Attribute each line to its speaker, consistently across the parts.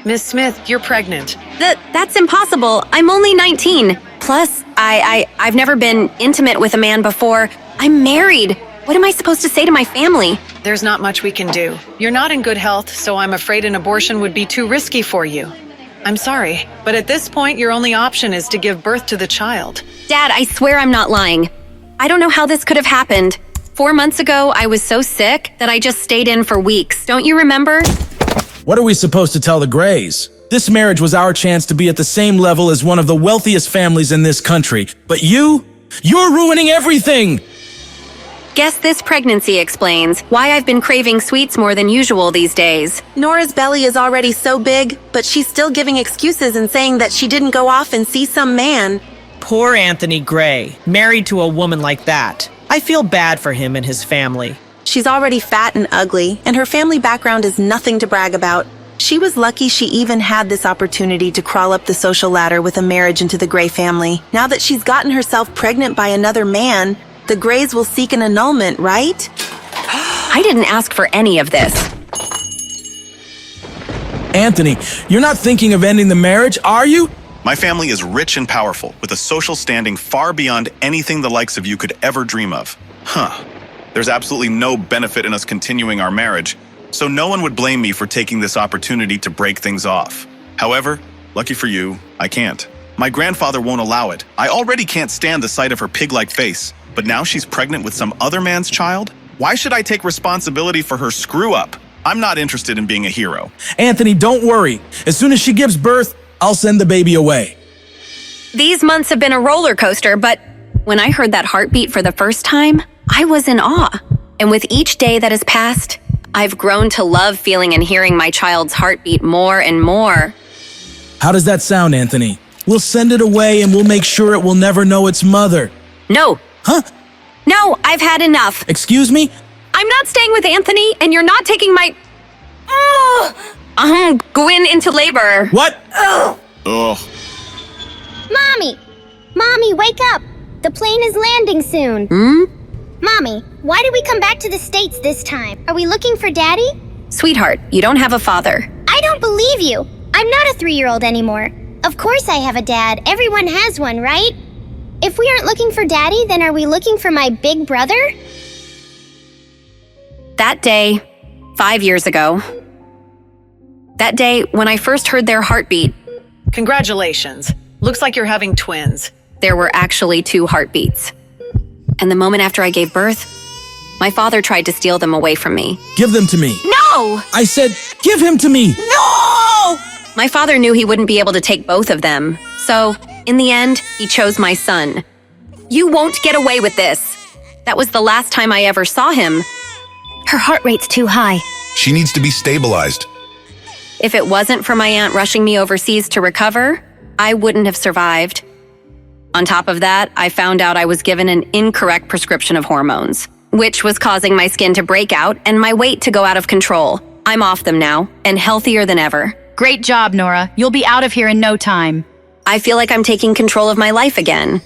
Speaker 1: Miss Smith, you're pregnant.
Speaker 2: That's impossible. I'm only 19. Plus, I've never been intimate with a man before. I'm married. What am I supposed to say to my family?
Speaker 1: There's not much we can do. You're not in good health, so I'm afraid an abortion would be too risky for you. I'm sorry, but at this point, your only option is to give birth to the child.
Speaker 2: Dad, I swear I'm not lying. I don't know how this could have happened. 4 months ago, I was so sick that I just stayed in for weeks. Don't you remember?
Speaker 3: What are we supposed to tell the Grays? This marriage was our chance to be at the same level as one of the wealthiest families in this country. But you're ruining everything!
Speaker 2: Guess this pregnancy explains why I've been craving sweets more than usual these days.
Speaker 4: Nora's belly is already so big, but she's still giving excuses and saying that she didn't go off and see some man.
Speaker 5: Poor Anthony Gray, married to a woman like that. I feel bad for him and his family.
Speaker 4: She's already fat and ugly, and her family background is nothing to brag about. She was lucky she even had this opportunity to crawl up the social ladder with a marriage into the Gray family. Now that she's gotten herself pregnant by another man, the Grays will seek an annulment, right?
Speaker 2: I didn't ask for any of this.
Speaker 3: Anthony, you're not thinking of ending the marriage, are you?
Speaker 6: My family is rich and powerful, with a social standing far beyond anything the likes of you could ever dream of. There's absolutely no benefit in us continuing our marriage, so no one would blame me for taking this opportunity to break things off. However, lucky for you, I can't. My grandfather won't allow it. I already can't stand the sight of her pig-like face, but now she's pregnant with some other man's child? Why should I take responsibility for her screw-up? I'm not interested in being a hero.
Speaker 3: Anthony, don't worry. As soon as she gives birth, I'll send the baby away.
Speaker 2: These months have been a roller coaster, but when I heard that heartbeat for the first time, I was in awe. And with each day that has passed, I've grown to love feeling and hearing my child's heartbeat more and more.
Speaker 3: How does that sound, Anthony? We'll send it away and we'll make sure it will never know its mother.
Speaker 2: No.
Speaker 3: Huh?
Speaker 2: No, I've had enough.
Speaker 3: Excuse me?
Speaker 2: I'm not staying with Anthony, and you're not taking my... I'm going into labor.
Speaker 3: What?
Speaker 6: Ugh.
Speaker 7: Mommy, wake up! The plane is landing soon. Mommy, why did we come back to the States this time? Are we looking for Daddy?
Speaker 2: Sweetheart, you don't have a father.
Speaker 7: I don't believe you. I'm not a 3-year-old anymore. Of course I have a dad. Everyone has one, right? If we aren't looking for Daddy, then are we looking for my big brother?
Speaker 2: That day, 5 years ago. That day when I first heard their heartbeat.
Speaker 1: Congratulations. Looks like you're having twins.
Speaker 2: There were actually 2 heartbeats. And the moment after I gave birth, my father tried to steal them away from me.
Speaker 3: Give them to me.
Speaker 2: No!
Speaker 3: I said, give him to me.
Speaker 2: No! My father knew he wouldn't be able to take both of them. So, in the end, he chose my son. You won't get away with this. That was the last time I ever saw him.
Speaker 7: Her heart rate's too high.
Speaker 8: She needs to be stabilized.
Speaker 2: If it wasn't for my aunt rushing me overseas to recover, I wouldn't have survived. On top of that, I found out I was given an incorrect prescription of hormones, which was causing my skin to break out and my weight to go out of control. I'm off them now, and healthier than ever.
Speaker 9: Great job, Nora. You'll be out of here in no time.
Speaker 2: I feel like I'm taking control of my life again.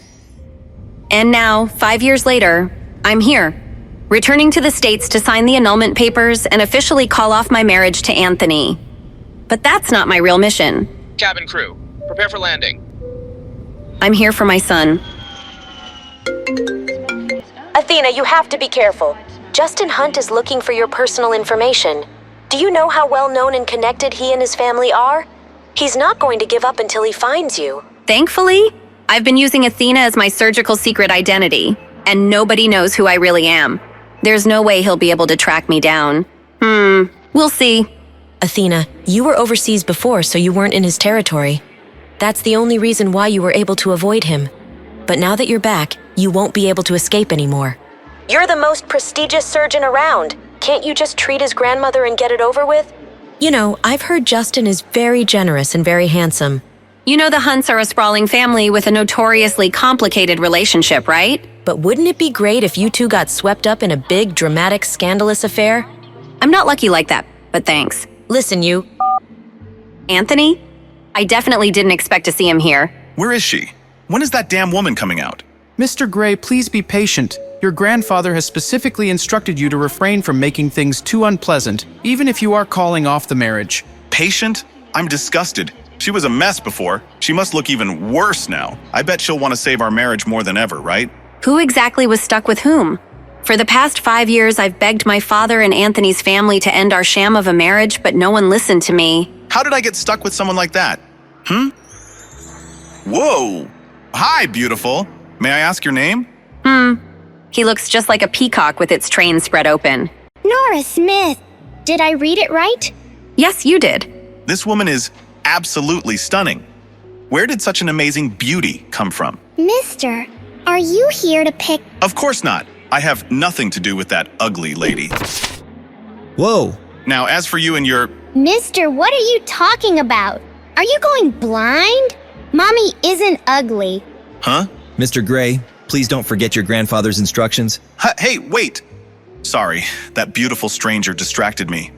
Speaker 2: And now, 5 years later, I'm here, returning to the States to sign the annulment papers and officially call off my marriage to Anthony. But that's not my real mission.
Speaker 10: Cabin crew, prepare for landing.
Speaker 2: I'm here for my son.
Speaker 11: Athena, you have to be careful. Justin Hunt is looking for your personal information. Do you know how well known and connected he and his family are? He's not going to give up until he finds you.
Speaker 2: Thankfully, I've been using Athena as my surgical secret identity, and nobody knows who I really am. There's no way he'll be able to track me down. We'll see.
Speaker 11: Athena, you were overseas before, so you weren't in his territory. That's the only reason why you were able to avoid him. But now that you're back, you won't be able to escape anymore. You're the most prestigious surgeon around. Can't you just treat his grandmother and get it over with? You know, I've heard Justin is very generous and very handsome.
Speaker 2: You know the Hunts are a sprawling family with a notoriously complicated relationship, right?
Speaker 11: But wouldn't it be great if you two got swept up in a big, dramatic, scandalous affair?
Speaker 2: I'm not lucky like that, but thanks.
Speaker 11: Listen, you...
Speaker 2: Anthony? I definitely didn't expect to see him here.
Speaker 6: Where is she? When is that damn woman coming out?
Speaker 12: Mr. Gray, please be patient. Your grandfather has specifically instructed you to refrain from making things too unpleasant, even if you are calling off the marriage.
Speaker 6: Patient? I'm disgusted. She was a mess before. She must look even worse now. I bet she'll want to save our marriage more than ever, right?
Speaker 2: Who exactly was stuck with whom? For the past 5 years, I've begged my father and Anthony's family to end our sham of a marriage, but no one listened to me.
Speaker 6: How did I get stuck with someone like that? Whoa! Hi, beautiful. May I ask your name?
Speaker 2: He looks just like a peacock with its train spread open.
Speaker 7: Nora Smith. Did I read it right?
Speaker 2: Yes, you did.
Speaker 6: This woman is absolutely stunning. Where did such an amazing beauty come from?
Speaker 7: Mister, are you here to pick?
Speaker 6: Of course not. I have nothing to do with that ugly lady.
Speaker 13: Whoa.
Speaker 6: Now, as for you and your...
Speaker 7: Mister, what are you talking about? Are you going blind? Mommy isn't ugly.
Speaker 6: Huh?
Speaker 13: Mr. Gray, please don't forget your grandfather's instructions.
Speaker 6: Hey, wait! Sorry, that beautiful stranger distracted me.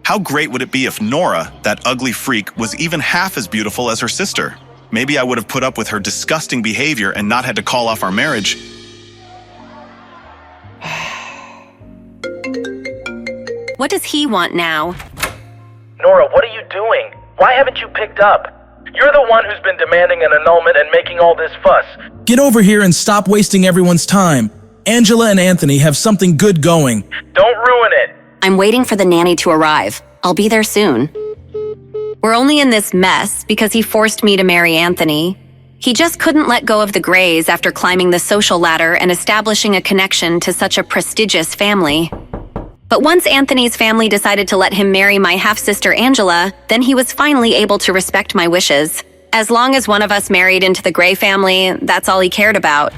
Speaker 6: How great would it be if Nora, that ugly freak, was even half as beautiful as her sister? Maybe I would have put up with her disgusting behavior and not had to call off our marriage.
Speaker 2: What does he want now?
Speaker 14: Nora, what are you doing? Why haven't you picked up? You're the one who's been demanding an annulment and making all this fuss.
Speaker 3: Get over here and stop wasting everyone's time. Angela and Anthony have something good going.
Speaker 14: Don't ruin it.
Speaker 2: I'm waiting for the nanny to arrive. I'll be there soon. We're only in this mess because he forced me to marry Anthony. He just couldn't let go of the Grays after climbing the social ladder and establishing a connection to such a prestigious family. But once Anthony's family decided to let him marry my half-sister Angela, then he was finally able to respect my wishes. As long as one of us married into the Gray family, that's all he cared about.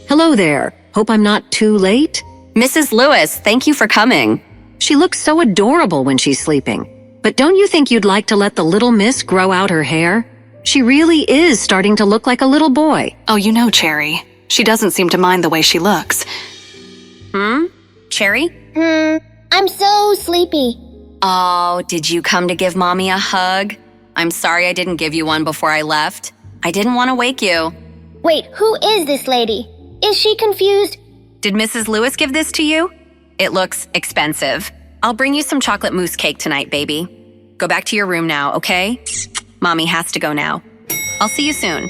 Speaker 15: Hello there. Hope I'm not too late.
Speaker 2: Mrs. Lewis, thank you for coming.
Speaker 15: She looks so adorable when she's sleeping. But don't you think you'd like to let the little miss grow out her hair? She really is starting to look like a little boy.
Speaker 1: Oh, you know, Cherry. She doesn't seem to mind the way she looks.
Speaker 2: Cherry?
Speaker 7: I'm so sleepy.
Speaker 2: Oh, did you come to give Mommy a hug? I'm sorry I didn't give you one before I left. I didn't want to wake you.
Speaker 7: Wait, who is this lady? Is she confused?
Speaker 2: Did Mrs. Lewis give this to you? It looks expensive. I'll bring you some chocolate mousse cake tonight, baby. Go back to your room now, okay? Mommy has to go now. I'll see you soon.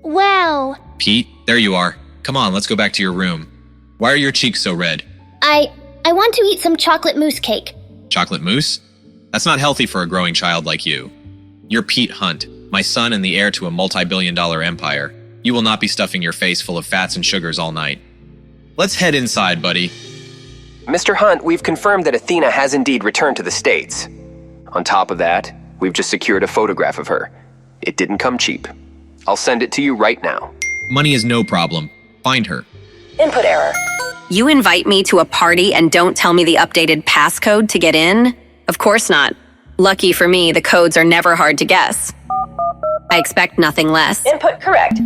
Speaker 7: Wow.
Speaker 10: Pete, there you are. Come on, let's go back to your room. Why are your cheeks so red?
Speaker 7: I want to eat some chocolate mousse cake.
Speaker 10: Chocolate mousse? That's not healthy for a growing child like you. You're Pete Hunt, my son and the heir to a multi-billion-dollar empire. You will not be stuffing your face full of fats and sugars all night. Let's head inside, buddy.
Speaker 16: Mr. Hunt, we've confirmed that Athena has indeed returned to the States. On top of that, we've just secured a photograph of her. It didn't come cheap. I'll send it to you right now.
Speaker 10: Money is no problem. Find her.
Speaker 16: Input error.
Speaker 2: You invite me to a party and don't tell me the updated passcode to get in? Of course not. Lucky for me, the codes are never hard to guess. I expect nothing less.
Speaker 16: Input correct.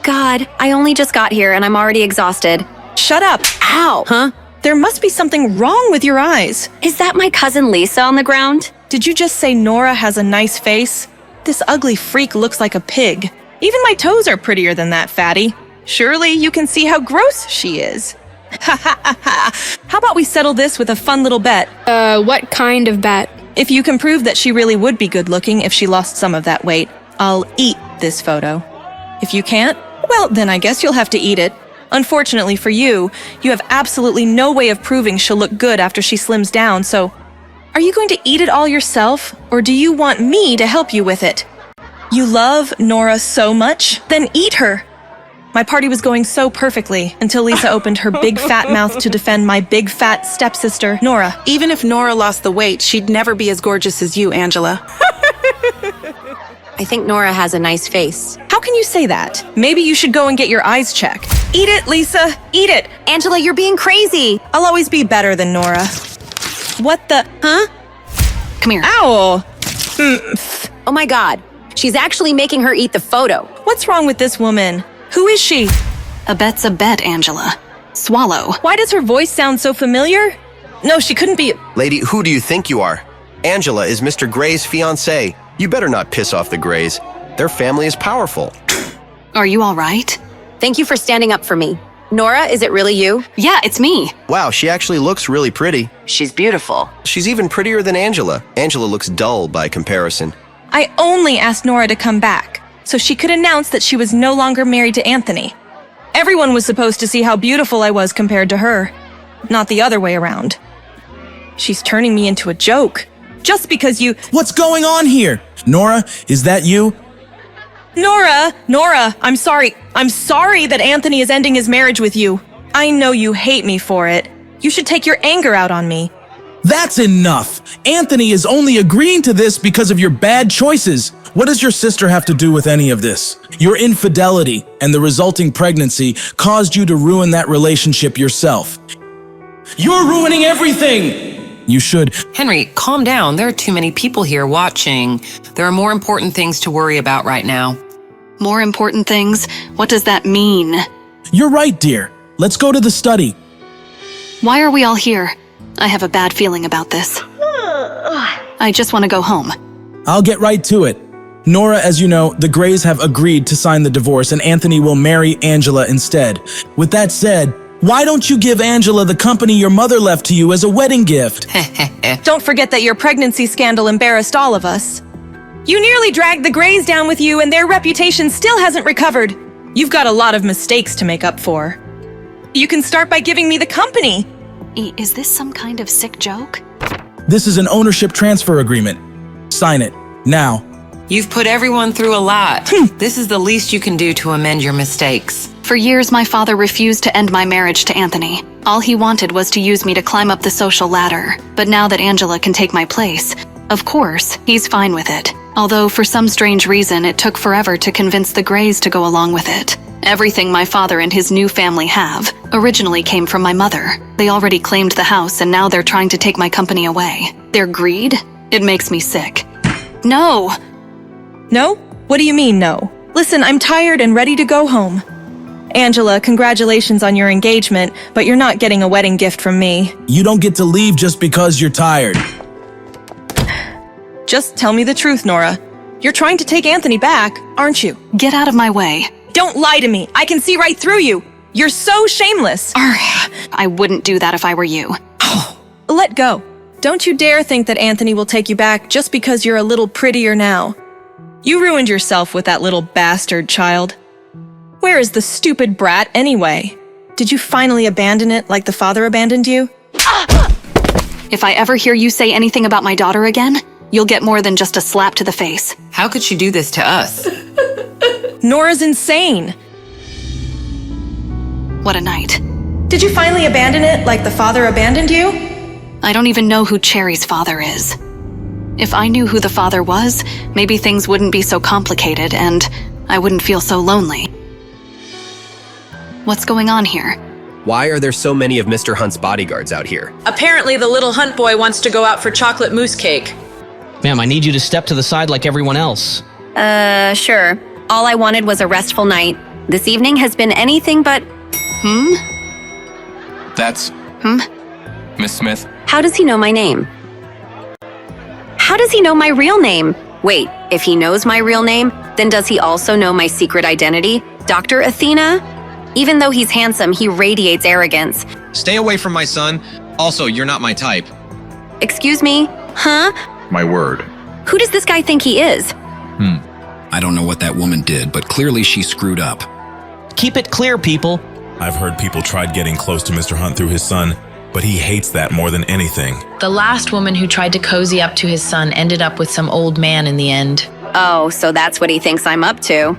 Speaker 2: God, I only just got here and I'm already exhausted.
Speaker 5: Shut up. Ow.
Speaker 2: Huh?
Speaker 5: There must be something wrong with your eyes.
Speaker 2: Is that my cousin Lisa on the ground?
Speaker 5: Did you just say Nora has a nice face? This ugly freak looks like a pig. Even my toes are prettier than that, fatty. Surely you can see how gross she is. Ha ha ha ha. How about we settle this with a fun little bet?
Speaker 17: What kind of bet?
Speaker 5: If you can prove that she really would be good looking if she lost some of that weight, I'll eat this photo. If you can't, well, then I guess you'll have to eat it. Unfortunately for you, you have absolutely no way of proving she'll look good after she slims down, so are you going to eat it all yourself, or do you want me to help you with it? You love Nora so much? Then eat her! My party was going so perfectly until Lisa opened her big fat mouth to defend my big fat stepsister, Nora.
Speaker 18: Even if Nora lost the weight, she'd never be as gorgeous as you, Angela.
Speaker 2: I think Nora has a nice face.
Speaker 5: How can you say that? Maybe you should go and get your eyes checked. Eat it, Lisa! Eat it!
Speaker 2: Angela, you're being crazy!
Speaker 5: I'll always be better than Nora. What the...
Speaker 2: Huh?
Speaker 1: Come here.
Speaker 5: Ow!
Speaker 2: Oh my God. She's actually making her eat the photo.
Speaker 5: What's wrong with this woman? Who is she?
Speaker 1: A bet's a bet, Angela. Swallow.
Speaker 5: Why does her voice sound so familiar? No, she couldn't be...
Speaker 19: Lady, who do you think you are? Angela is Mr. Gray's fiancée. You better not piss off the Grays. Their family is powerful.
Speaker 1: Are you all right?
Speaker 2: Thank you for standing up for me. Nora, is it really you?
Speaker 15: Yeah, it's me.
Speaker 19: Wow, she actually looks really pretty.
Speaker 15: She's beautiful.
Speaker 19: She's even prettier than Angela. Angela looks dull by comparison.
Speaker 5: I only asked Nora to come back so she could announce that she was no longer married to Anthony. Everyone was supposed to see how beautiful I was compared to her, not the other way around. She's turning me into a joke. Just because you—
Speaker 3: What's going on here? Nora, is that you?
Speaker 5: Nora, I'm sorry. I'm sorry that Anthony is ending his marriage with you. I know you hate me for it. You should take your anger out on me.
Speaker 3: That's enough. Anthony is only agreeing to this because of your bad choices. What does your sister have to do with any of this? Your infidelity and the resulting pregnancy caused you to ruin that relationship yourself. You're ruining everything! You should.
Speaker 20: Henry, calm down. There are too many people here watching. There are more important things to worry about right now.
Speaker 15: More important things? What does that mean?
Speaker 3: You're right, dear. Let's go to the study.
Speaker 15: Why are we all here? I have a bad feeling about this. I just want to go home.
Speaker 3: I'll get right to it. Nora, as you know, the Grays have agreed to sign the divorce and Anthony will marry Angela instead. With that said, why don't you give Angela the company your mother left to you as a wedding gift?
Speaker 5: Don't forget that your pregnancy scandal embarrassed all of us. You nearly dragged the Grays down with you and their reputation still hasn't recovered. You've got a lot of mistakes to make up for. You can start by giving me the company.
Speaker 15: Is this some kind of sick joke?
Speaker 3: This is an ownership transfer agreement. Sign it, now.
Speaker 20: You've put everyone through a lot. This is the least you can do to amend your mistakes.
Speaker 15: For years, my father refused to end my marriage to Anthony. All he wanted was to use me to climb up the social ladder. But now that Angela can take my place, of course, he's fine with it. Although for some strange reason, it took forever to convince the Grays to go along with it. Everything my father and his new family have originally came from my mother. They already claimed the house and now they're trying to take my company away. Their greed? It makes me sick. No!
Speaker 5: No? What do you mean, no? Listen, I'm tired and ready to go home. Angela, congratulations on your engagement, but you're not getting a wedding gift from me.
Speaker 3: You don't get to leave just because you're tired.
Speaker 5: Just tell me the truth, Nora. You're trying to take Anthony back, aren't you?
Speaker 15: Get out of my way.
Speaker 5: Don't lie to me. I can see right through you. You're so shameless.
Speaker 15: I wouldn't do that if I were you.
Speaker 5: Let go. Don't you dare think that Anthony will take you back just because you're a little prettier now. You ruined yourself with that little bastard child. Where is the stupid brat anyway? Did you finally abandon it like the father abandoned you?
Speaker 15: If I ever hear you say anything about my daughter again, you'll get more than just a slap to the face.
Speaker 20: How could she do this to us?
Speaker 5: Nora's insane.
Speaker 15: What a night.
Speaker 5: Did you finally abandon it like the father abandoned you?
Speaker 15: I don't even know who Cherry's father is. If I knew who the father was, maybe things wouldn't be so complicated and I wouldn't feel so lonely. What's going on here?
Speaker 16: Why are there so many of Mr. Hunt's bodyguards out here?
Speaker 21: Apparently the little Hunt boy wants to go out for chocolate mousse cake.
Speaker 22: Ma'am, I need you to step to the side like everyone else.
Speaker 2: Sure. All I wanted was a restful night. This evening has been anything but...
Speaker 23: That's... Miss Smith?
Speaker 2: How does he know my name? How does he know my real name? Wait, if he knows my real name, then does he also know my secret identity? Dr. Athena? Even though he's handsome, he radiates arrogance.
Speaker 10: Stay away from my son. Also, you're not my type.
Speaker 2: Excuse me? Huh?
Speaker 8: My word.
Speaker 2: Who does this guy think he is?
Speaker 24: I don't know what that woman did, but clearly she screwed up.
Speaker 22: Keep it clear, people.
Speaker 8: I've heard people tried getting close to Mr. Hunt through his son, but he hates that more than anything.
Speaker 25: The last woman who tried to cozy up to his son ended up with some old man in the end.
Speaker 2: Oh, so that's what he thinks I'm up to.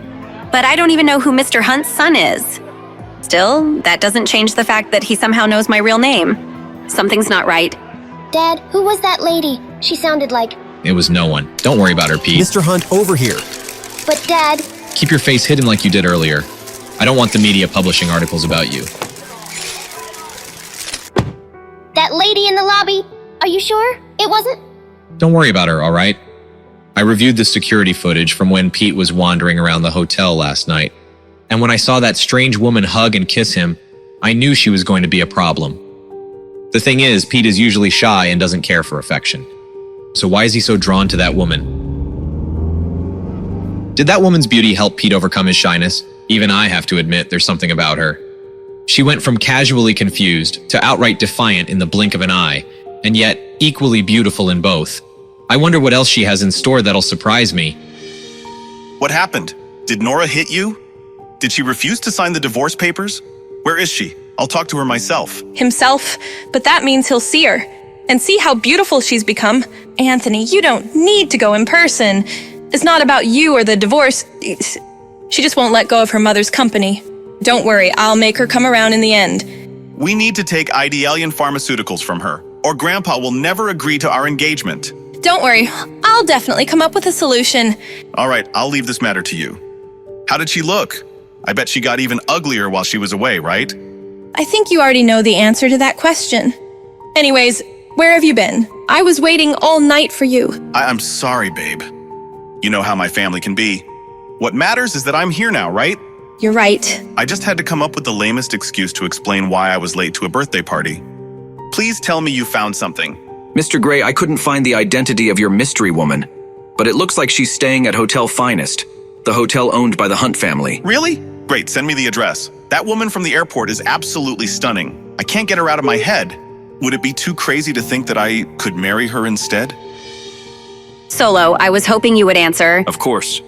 Speaker 2: But I don't even know who Mr. Hunt's son is. Still, that doesn't change the fact that he somehow knows my real name. Something's not right.
Speaker 7: Dad, who was that lady? She sounded like...
Speaker 10: It was no one. Don't worry about her, Pete.
Speaker 19: Mr. Hunt, over here.
Speaker 7: But Dad...
Speaker 10: Keep your face hidden like you did earlier. I don't want the media publishing articles about you.
Speaker 7: That lady in the lobby? Are you sure? It wasn't?
Speaker 10: Don't worry about her, all right? I reviewed the security footage from when Pete was wandering around the hotel last night. And when I saw that strange woman hug and kiss him, I knew she was going to be a problem. The thing is, Pete is usually shy and doesn't care for affection. So why is he so drawn to that woman? Did that woman's beauty help Pete overcome his shyness? Even I have to admit there's something about her. She went from casually confused to outright defiant in the blink of an eye, and yet equally beautiful in both. I wonder what else she has in store that'll surprise me.
Speaker 6: What happened? Did Nora hit you? Did she refuse to sign the divorce papers? Where is she? I'll talk to her myself.
Speaker 5: Himself, but that means he'll see her. And see how beautiful she's become. Anthony, you don't need to go in person. It's not about you or the divorce. She just won't let go of her mother's company. Don't worry, I'll make her come around in the end.
Speaker 6: We need to take Idealian Pharmaceuticals from her, or Grandpa will never agree to our engagement.
Speaker 5: Don't worry, I'll definitely come up with a solution.
Speaker 6: All right, I'll leave this matter to you. How did she look? I bet she got even uglier while she was away, right?
Speaker 5: I think you already know the answer to that question. Anyways, where have you been? I was waiting all night for you.
Speaker 6: I'm sorry, babe. You know how my family can be. What matters is that I'm here now, right?
Speaker 5: You're right.
Speaker 6: I just had to come up with the lamest excuse to explain why I was late to a birthday party. Please tell me you found something.
Speaker 24: Mr. Gray, I couldn't find the identity of your mystery woman, but it looks like she's staying at Hotel Finest, the hotel owned by the Hunt family.
Speaker 6: Really? Great, send me the address. That woman from the airport is absolutely stunning. I can't get her out of my head. Would it be too crazy to think that I could marry her instead?
Speaker 2: Solo, I was hoping you would answer.
Speaker 24: Of course.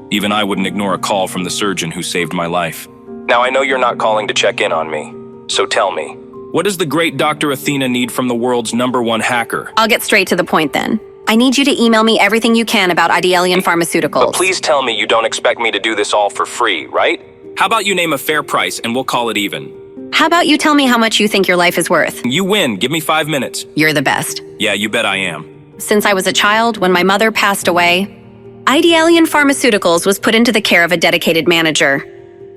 Speaker 24: Even I wouldn't ignore a call from the surgeon who saved my life. Now, I know you're not calling to check in on me, so tell me, what does the great Dr. Athena need from the world's #1 hacker?
Speaker 2: I'll get straight to the point then. I need you to email me everything you can about Idealian Pharmaceuticals.
Speaker 24: But please tell me you don't expect me to do this all for free, right? How about you name a fair price and we'll call it even?
Speaker 2: How about you tell me how much you think your life is worth?
Speaker 24: You win. Give me 5 minutes.
Speaker 2: You're the best.
Speaker 24: Yeah, you bet I am.
Speaker 2: Since I was a child, when my mother passed away, Idealian Pharmaceuticals was put into the care of a dedicated manager.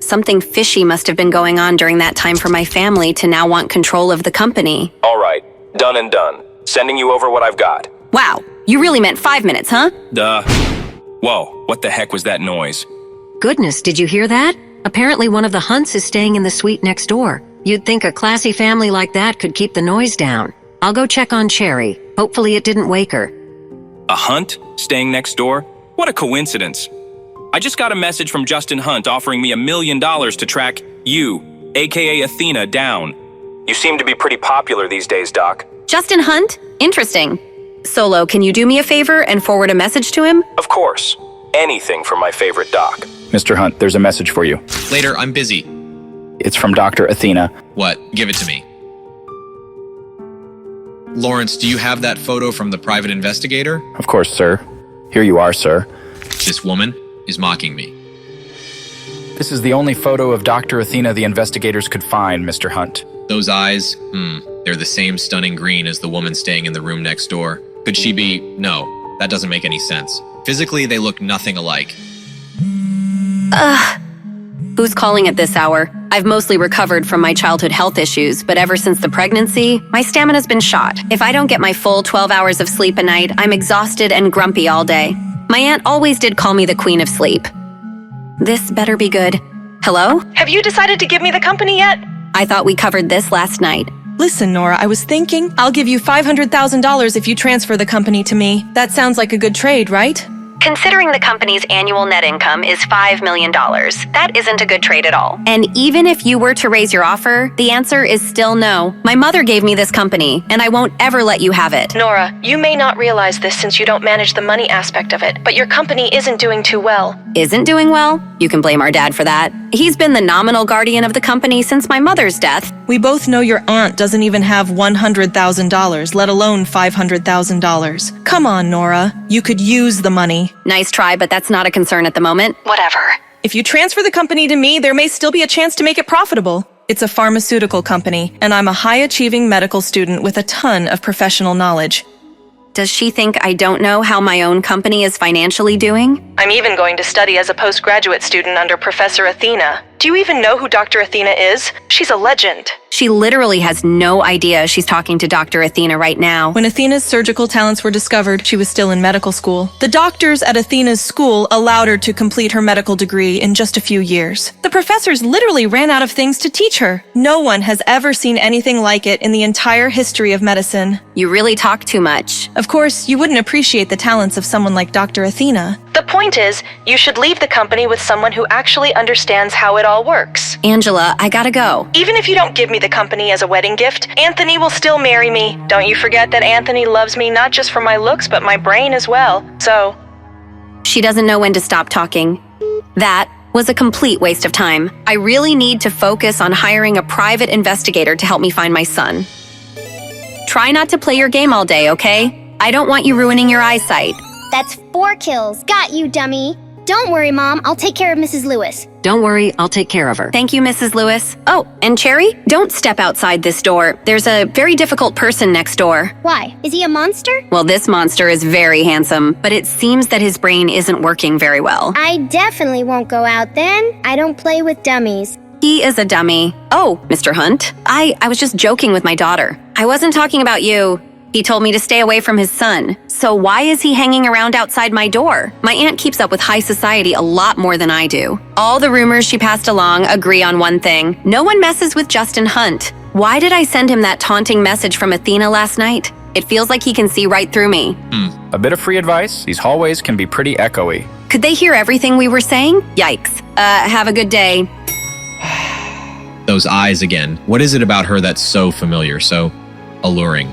Speaker 2: Something fishy must have been going on during that time for my family to now want control of the company.
Speaker 24: All right. Done and done. Sending you over what I've got.
Speaker 2: Wow, you really meant 5 minutes, huh?
Speaker 24: Duh. Whoa, what the heck was that noise?
Speaker 4: Goodness, did you hear that? Apparently one of the Hunts is staying in the suite next door. You'd think a classy family like that could keep the noise down. I'll go check on Cherry. Hopefully it didn't wake her.
Speaker 24: A Hunt? Staying next door? What a coincidence. I just got a message from Justin Hunt offering me $1 million to track you, aka Athena, down. You seem to be pretty popular these days, Doc.
Speaker 2: Justin Hunt? Interesting. Solo, can you do me a favor and forward a message to him?
Speaker 24: Of course. Anything for my favorite Doc.
Speaker 9: Mr. Hunt, there's a message for you.
Speaker 10: Later, I'm busy.
Speaker 9: It's from Dr. Athena.
Speaker 10: What? Give it to me. Lawrence, do you have that photo from the private investigator?
Speaker 9: Of course, sir. Here you are, sir.
Speaker 10: This woman is mocking me.
Speaker 9: This is the only photo of Dr. Athena the investigators could find, Mr. Hunt.
Speaker 10: Those eyes, they're the same stunning green as the woman staying in the room next door. Could she be? No, that doesn't make any sense. Physically, they look nothing alike.
Speaker 2: Who's calling at this hour? I've mostly recovered from my childhood health issues, but ever since the pregnancy, my stamina's been shot. If I don't get my full 12 hours of sleep a night, I'm exhausted and grumpy all day. My aunt always did call me the Queen of Sleep. This better be good. Hello?
Speaker 5: Have you decided to give me the company yet?
Speaker 2: I thought we covered this last night.
Speaker 5: Listen, Nora, I was thinking I'll give you $500,000 if you transfer the company to me. That sounds like a good trade, right?
Speaker 2: Considering the company's annual net income is $5 million, that isn't a good trade at all. And even if you were to raise your offer, the answer is still no. My mother gave me this company, and I won't ever let you have it.
Speaker 5: Nora, you may not realize this since you don't manage the money aspect of it, but your company isn't doing too well.
Speaker 2: Isn't doing well? You can blame our dad for that. He's been the nominal guardian of the company since my mother's death.
Speaker 5: We both know your aunt doesn't even have $100,000, let alone $500,000. Come on, Nora. You could use the money.
Speaker 2: Nice try, but that's not a concern at the moment.
Speaker 5: Whatever. If you transfer the company to me, there may still be a chance to make it profitable. It's a pharmaceutical company, and I'm a high-achieving medical student with a ton of professional knowledge.
Speaker 2: Does she think I don't know how my own company is financially doing?
Speaker 5: I'm even going to study as a postgraduate student under Professor Athena. Do you even know who Dr. Athena is? She's a legend.
Speaker 2: She literally has no idea she's talking to Dr. Athena right now.
Speaker 5: When Athena's surgical talents were discovered, she was still in medical school. The doctors at Athena's school allowed her to complete her medical degree in just a few years. The professors literally ran out of things to teach her. No one has ever seen anything like it in the entire history of medicine.
Speaker 2: You really talk too much.
Speaker 5: Of course, you wouldn't appreciate the talents of someone like Dr. Athena. The The point is, you should leave the company with someone who actually understands how it all works.
Speaker 2: Angela, I gotta go.
Speaker 5: Even if you don't give me the company as a wedding gift, Anthony will still marry me. Don't you forget that Anthony loves me not just for my looks, but my brain as well. So...
Speaker 2: She doesn't know when to stop talking. That was a complete waste of time. I really need to focus on hiring a private investigator to help me find my son. Try not to play your game all day, okay? I don't want you ruining your eyesight.
Speaker 7: That's 4 kills. Got you, dummy. Don't worry, Mom. I'll take care of Mrs. Lewis.
Speaker 4: Don't worry, I'll take care of her.
Speaker 2: Thank you, Mrs. Lewis. Oh, and Cherry, don't step outside this door. There's a very difficult person next door.
Speaker 7: Why? Is he a monster?
Speaker 2: Well, this monster is very handsome, but it seems that his brain isn't working very well.
Speaker 7: I definitely won't go out then. I don't play with dummies.
Speaker 2: He is a dummy. Oh, Mr. Hunt, I was just joking with my daughter. I wasn't talking about you. He told me to stay away from his son. So why is he hanging around outside my door? My aunt keeps up with high society a lot more than I do. All the rumors she passed along agree on one thing. No one messes with Justin Hunt. Why did I send him that taunting message from Athena last night? It feels like he can see right through me.
Speaker 9: A bit of free advice. These hallways can be pretty echoey.
Speaker 2: Could they hear everything we were saying? Yikes. Have a good day.
Speaker 10: Those eyes again. What is it about her that's so familiar, so alluring?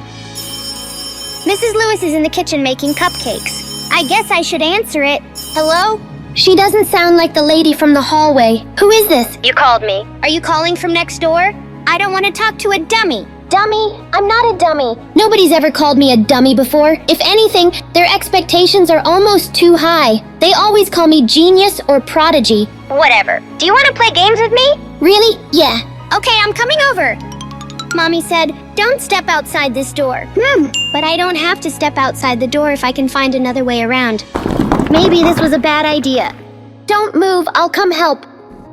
Speaker 7: Mrs. Lewis is in the kitchen making cupcakes. I guess I should answer it. Hello? She doesn't sound like the lady from the hallway. Who is this? You called me. Are you calling from next door? I don't want to talk to a dummy. Dummy? I'm not a dummy. Nobody's ever called me a dummy before. If anything, their expectations are almost too high. They always call me genius or prodigy. Whatever. Do you want to play games with me? Really? Yeah. Okay, I'm coming over. Mommy said, don't step outside this door. But I don't have to step outside the door if I can find another way around. Maybe this was a bad idea. Don't move, I'll come help.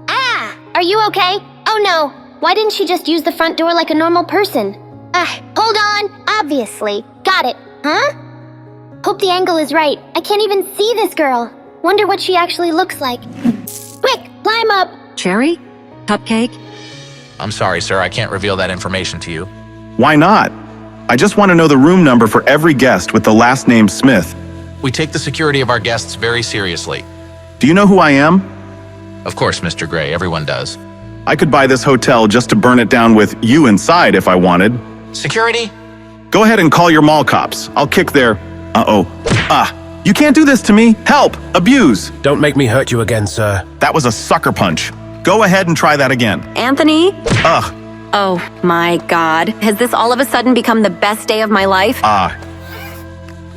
Speaker 7: Ah! Are you okay? Oh no. Why didn't she just use the front door like a normal person? Hold on. Obviously. Got it. Huh? Hope the angle is right. I can't even see this girl. Wonder what she actually looks like. Quick, climb up.
Speaker 4: Cherry? Cupcake?
Speaker 11: I'm sorry, sir. I can't reveal that information to you.
Speaker 6: Why not? I just want to know the room number for every guest with the last name Smith.
Speaker 11: We take the security of our guests very seriously.
Speaker 6: Do you know who I am?
Speaker 11: Of course, Mr. Gray. Everyone does.
Speaker 6: I could buy this hotel just to burn it down with you inside if I wanted.
Speaker 11: Security?
Speaker 6: Go ahead and call your mall cops. I'll kick their... You can't do this to me. Help! Abuse!
Speaker 12: Don't make me hurt you again, sir.
Speaker 6: That was a sucker punch. Go ahead and try that again.
Speaker 2: Anthony?
Speaker 6: Ugh.
Speaker 2: Oh my God. Has this all of a sudden become the best day of my life?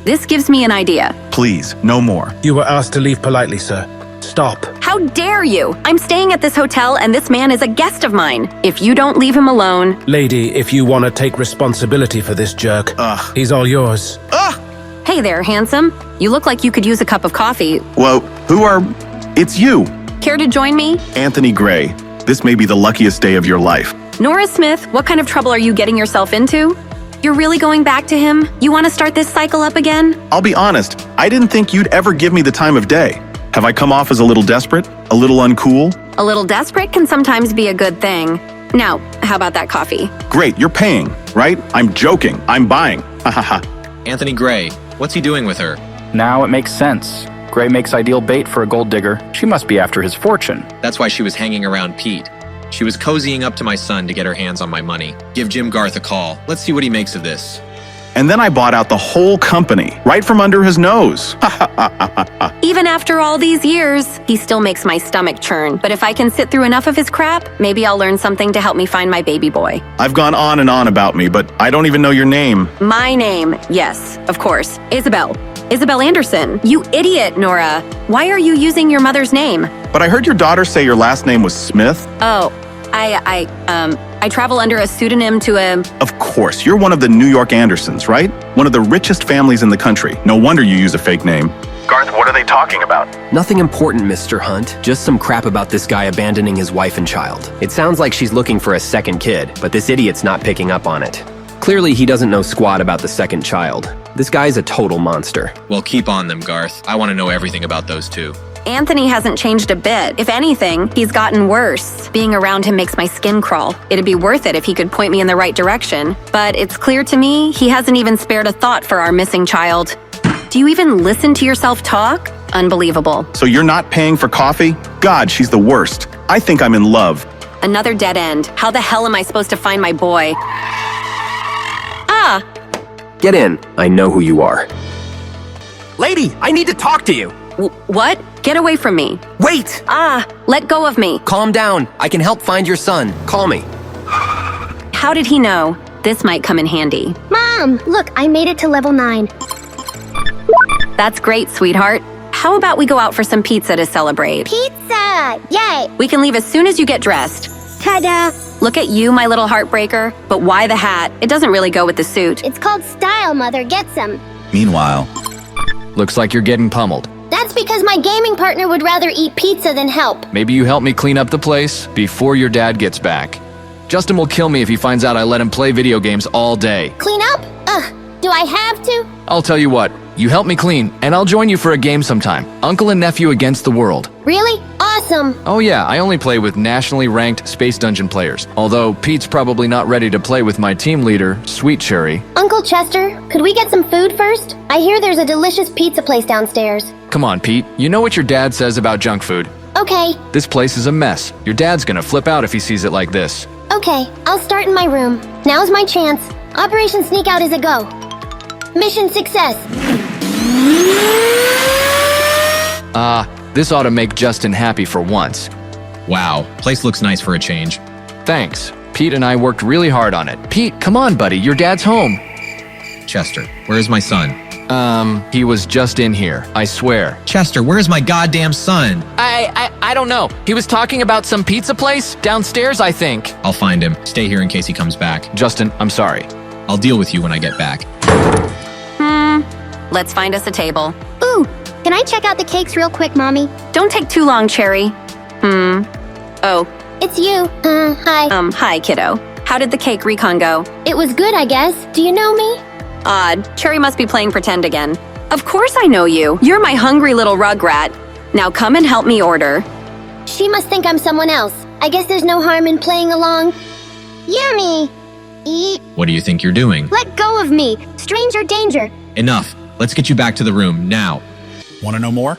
Speaker 2: This gives me an idea.
Speaker 6: Please, no more.
Speaker 12: You were asked to leave politely, sir. Stop.
Speaker 2: How dare you? I'm staying at this hotel and this man is a guest of mine. If you don't leave him alone...
Speaker 12: Lady, if you want to take responsibility for this jerk, he's all yours.
Speaker 2: Hey there, handsome. You look like you could use a cup of coffee.
Speaker 6: Whoa, It's you.
Speaker 2: Care to join me?
Speaker 6: Anthony Gray. This may be the luckiest day of your life.
Speaker 2: Nora Smith, what kind of trouble are you getting yourself into? You're really going back to him? You want to start this cycle up again?
Speaker 6: I'll be honest, I didn't think you'd ever give me the time of day. Have I come off as a little desperate? A little uncool?
Speaker 2: A little desperate can sometimes be a good thing. Now, how about that coffee?
Speaker 6: Great, you're paying, right? I'm joking. I'm buying. Ha ha ha.
Speaker 10: Anthony Gray, what's he doing with her?
Speaker 9: Now it makes sense. Gray makes ideal bait for a gold digger. She must be after his fortune.
Speaker 10: That's why she was hanging around Pete. She was cozying up to my son to get her hands on my money. Give Jim Garth a call. Let's see what he makes of this.
Speaker 6: And then I bought out the whole company, right from under his nose.
Speaker 2: Even after all these years, he still makes my stomach churn. But if I can sit through enough of his crap, maybe I'll learn something to help me find my baby boy.
Speaker 6: I've gone on and on about me, but I don't even know your name.
Speaker 2: My name, yes, of course. Isabel. Isabel Anderson. You idiot, Nora. Why are you using your mother's name?
Speaker 6: But I heard your daughter say your last name was Smith.
Speaker 2: Oh, I travel under a pseudonym to a...
Speaker 6: Of course, you're one of the New York Andersons, right? One of the richest families in the country. No wonder you use a fake name. Garth, what are they talking about?
Speaker 16: Nothing important, Mr. Hunt. Just some crap about this guy abandoning his wife and child. It sounds like she's looking for a second kid, but this idiot's not picking up on it. Clearly, he doesn't know squat about the second child. This guy's a total monster.
Speaker 10: Well, keep on them, Garth. I want to know everything about those two.
Speaker 2: Anthony hasn't changed a bit. If anything, he's gotten worse. Being around him makes my skin crawl. It'd be worth it if he could point me in the right direction. But it's clear to me he hasn't even spared a thought for our missing child. Do you even listen to yourself talk? Unbelievable.
Speaker 6: So you're not paying for coffee? God, she's the worst. I think I'm in love.
Speaker 2: Another dead end. How the hell am I supposed to find my boy? Ah!
Speaker 16: Get in. I know who you are. Lady, I need to talk to you.
Speaker 2: What? Get away from me.
Speaker 16: Wait!
Speaker 2: Ah! Let go of me.
Speaker 16: Calm down. I can help find your son. Call me.
Speaker 2: How did he know? This might come in handy.
Speaker 7: Mom, look, I made it to level 9.
Speaker 2: That's great, sweetheart. How about we go out for some pizza to celebrate?
Speaker 7: Pizza! Yay!
Speaker 2: We can leave as soon as you get dressed.
Speaker 7: Ta-da!
Speaker 2: Look at you, my little heartbreaker. But why the hat? It doesn't really go with the suit.
Speaker 7: It's called style, Mother. Get some.
Speaker 9: Meanwhile, looks like you're getting pummeled.
Speaker 7: That's because my gaming partner would rather eat pizza than help.
Speaker 9: Maybe you help me clean up the place before your dad gets back. Justin will kill me if he finds out I let him play video games all day.
Speaker 7: Clean up? Ugh, do I have to?
Speaker 9: I'll tell you what, you help me clean, and I'll join you for a game sometime. Uncle and nephew against the world.
Speaker 7: Really? Awesome.
Speaker 9: Oh yeah, I only play with nationally ranked Space Dungeon players. Although Pete's probably not ready to play with my team leader, Sweet Cherry.
Speaker 7: Uncle Chester, could we get some food first? I hear there's a delicious pizza place downstairs.
Speaker 9: Come on, Pete. You know what your dad says about junk food.
Speaker 7: Okay.
Speaker 9: This place is a mess. Your dad's gonna flip out if he sees it like this.
Speaker 7: Okay, I'll start in my room. Now's my chance. Operation Sneak Out is a go. Mission success.
Speaker 9: This ought to make Justin happy for once.
Speaker 10: Wow, place looks nice for a change.
Speaker 9: Thanks. Pete and I worked really hard on it. Pete, come on, buddy. Your dad's home.
Speaker 10: Chester, where's my son?
Speaker 9: He was just in here. I swear.
Speaker 10: Chester, where's my goddamn son?
Speaker 9: I don't know. He was talking about some pizza place downstairs, I think.
Speaker 10: I'll find him. Stay here in case he comes back.
Speaker 9: Justin, I'm sorry.
Speaker 10: I'll deal with you when I get back.
Speaker 2: Let's find us a table.
Speaker 7: Ooh, can I check out the cakes real quick, Mommy?
Speaker 2: Don't take too long, Cherry. Oh.
Speaker 7: It's you. Hi.
Speaker 2: Hi, kiddo. How did the cake recon go?
Speaker 7: It was good, I guess. Do you know me?
Speaker 2: Odd. Cherry must be playing pretend again. Of course I know you. You're my hungry little rugrat. Now come and help me order.
Speaker 7: She must think I'm someone else. I guess there's no harm in playing along. Yummy! Eat.
Speaker 10: What do you think you're doing?
Speaker 7: Let go of me. Stranger danger.
Speaker 10: Enough. Let's get you back to the room, now.
Speaker 1: Want to know more?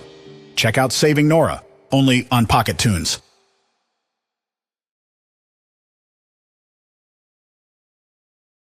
Speaker 1: Check out Saving Nora, only on Pocket Tunes.